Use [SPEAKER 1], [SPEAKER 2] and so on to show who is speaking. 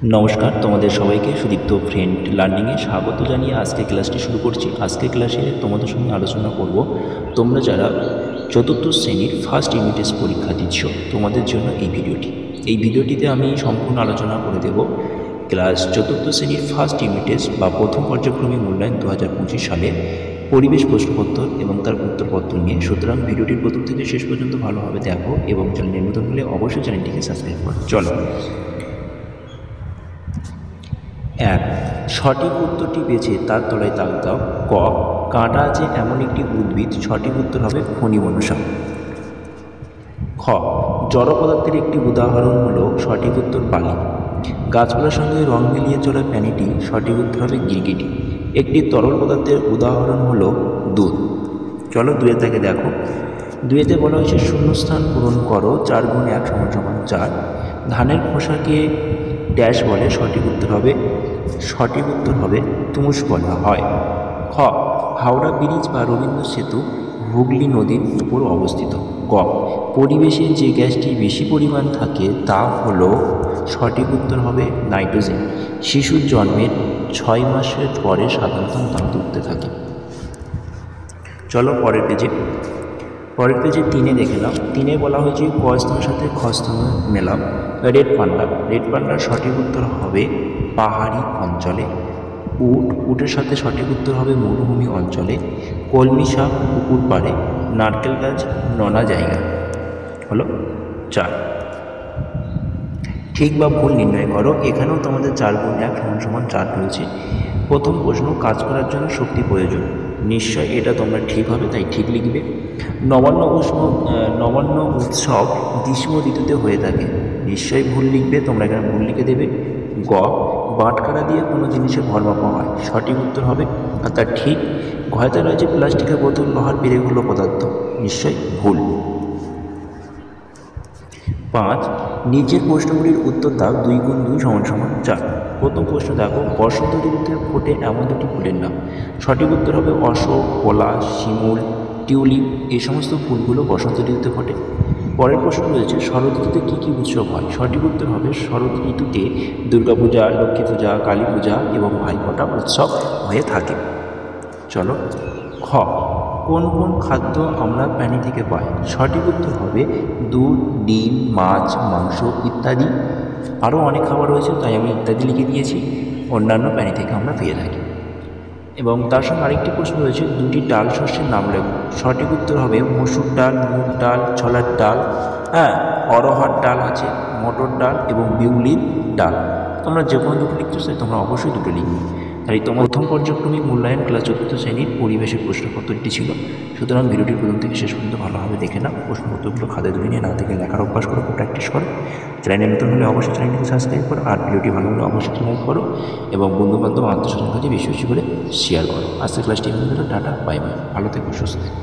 [SPEAKER 1] নমস্কার, তোমাদের সবাইকে সুদীপ্ত ফ্রেন্ড লার্নিংয়ে স্বাগত জানিয়ে আজকে ক্লাসটি শুরু করছি। আজকে ক্লাসে তোমাদের সঙ্গে আলোচনা করব তোমরা যারা চতুর্থ শ্রেণীর ফার্স্ট ইউনিট টেস্ট পরীক্ষা দিচ্ছ তোমাদের জন্য এই ভিডিওটিতে আমি সম্পূর্ণ আলোচনা করে দেব ক্লাস চতুর্থ শ্রেণীর ফার্স্ট ইউনিট টেস্ট বা প্রথম পর্যায়ক্রমিক মূল্যায়ন 2025 সালে পরিবেশ প্রশ্নপত্র এবং তার উত্তরপত্র নিয়ে। সুতরাং ভিডিওটির প্রথম থেকে শেষ পর্যন্ত ভালোভাবে দেখো এবং চ্যানেলে নতুন হলে অবশ্যই চ্যানেলটিকে সাবস্ক্রাইব করো। চলো, 1. সঠিক উত্তরটি বেছে তার তলায় দাগ দাও। ক. কাঁটা আছে এমন একটি উদ্ভিদ। সঠিক উত্তর হবে ফণিমনসা। খ. জড় পদার্থের একটি উদাহরণ হলো। সঠিক উত্তর বালি। গাছপালার সঙ্গে রং মিলিয়ে চলা প্রাণীটি। সঠিক উত্তর হবে গিরগিটি। একটি তরল পদার্থের উদাহরণ হলো দুধ। চলো, দুয়ে থেকে দেখো। দুয়েতে বলা হয়েছে শূন্যস্থান পূরণ করো। 4 গুণ 1 সমান 4। ধানের খোসাকে ড্যাশ বলে। সঠিক উত্তর হবে তুমুস বলা হয়। খ. হাওড়া ব্রিজ বা রবীন্দ্র সেতু হুগলি নদীর উপর অবস্থিত। গ. পরিবেশে যে গ্যাসটি বেশি পরিমাণ থাকে তা হলো। সঠিক উত্তর হবে নাইট্রোজেন। শিশুর জন্মের 6 মাসের পরে সাধারণত দাঁত উঠতে থাকে। চলো পরের পেজে 3-এ দেখে নাও। 3-এ বলা হয়েছে ক স্থানের সাথে খ স্থান মেলাম। রেড পান্ডার সঠিক উত্তর হবে পাহাড়ি অঞ্চলে। উটের সাথে সঠিক উত্তর হবে মরুভূমি অঞ্চলে। কলমি শাক পুকুর পাড়ে। নারকেল গাছ নোনা জায়গা। হলো 4। ঠিক বা ভুল নির্ণয় করো। এখানেও তোমাদের 4 গুণ 1 সমান 4 রয়েছে। প্রথম প্রশ্ন, কাজ করার জন্য শক্তি প্রয়োজন। নিশ্চয় এটা তোমরা ঠিক হবে, তাই ঠিক লিখবে। নবান্ন উৎসব গ্রীষ্ম ঋতুতে হয়ে থাকে। নিশ্চয়ই ভুল লিখবে, তোমরা এখানে ভুল লিখে দেবে। গ. বাটখারা দিয়ে কোনো জিনিসে ভর মাপা হয়। সঠিক উত্তর হবে, আর তার ঠিক। ঘরেতে রয়েছে প্লাস্টিকের বোতল, লোহার পেরেকগুলো পদার্থ। নিশ্চয়ই ভুল। 5. নিচের প্রশ্নগুলির উত্তর দাও। 2 গুণ 2 সমান 4। প্রথম প্রশ্ন দেখো, বসন্ত ঋতুতে ফোটে এমন দুটি ফুলের নাম। সঠিক উত্তর হবে অশোক, পলাশ, শিমুল, টিউলিপ। এই সমস্ত ফুলগুলো বসন্ত ঋতুতে ফোটে। পরের প্রশ্ন রয়েছে, শরৎ ঋতুতে কী কী উৎসব হয়। সঠিক উত্তর হবে শরৎ ঋতুতে দুর্গাপূজা, লক্ষ্মী পূজা, কালী পূজা এবং ভাইফোঁটা উৎসব হয়ে থাকে। চলো, খ. কোন কোন খাদ্য আমরা প্রাণী থেকে পাই। সঠিক উত্তর হবে দুধ, ডিম, মাছ, মাংস ইত্যাদি। আরও অনেক খাবার রয়েছে, তাই আমি ইত্যাদি লিখে দিয়েছি। অন্যান্য প্রাণী থেকে আমরা পেয়ে থাকি। এবং তার সঙ্গে আরেকটি প্রশ্ন রয়েছে, 2টি ডাল শস্যের নাম লেখো। সঠিক উত্তর হবে মসুর ডাল, মুগ ডাল, ছোলার ডাল, অরহর ডাল আছে, মটর ডাল এবং বিউলির ডাল। তোমরা যে কোনো দুটো লিখতে চাই, তোমরা অবশ্যই দুটো লিখবে। তাই তোমার প্রথম পর্যায়ক্রমিক মূল্যায়ন ক্লাস 4th শ্রেণীর পরিবেশের প্রশ্নপত্রটি ছিল। সুতরাং ভিডিওটি প্রথম থেকে শেষ পর্যন্ত ভালোভাবে দেখে নাও। প্রশ্নপত্রগুলো খাতায় তুলে নিয়ে না থেকে লেখার অভ্যাস করো, প্র্যাকটিস করো। চ্যানেলে নতুন হলে অবশ্যই চ্যানেলটিকে সাবস্ক্রাইব করো, আর ভিডিওটি ভালো হলে অবশ্যই লাইক করো এবং বন্ধুবান্ধব আত্মীয়স্বজনের কাছে বেশি বেশি করে শেয়ার করো। আজকের ক্লাসটি টাটা, বাই বাই। ভালো থেকো, সুস্থ থেকো।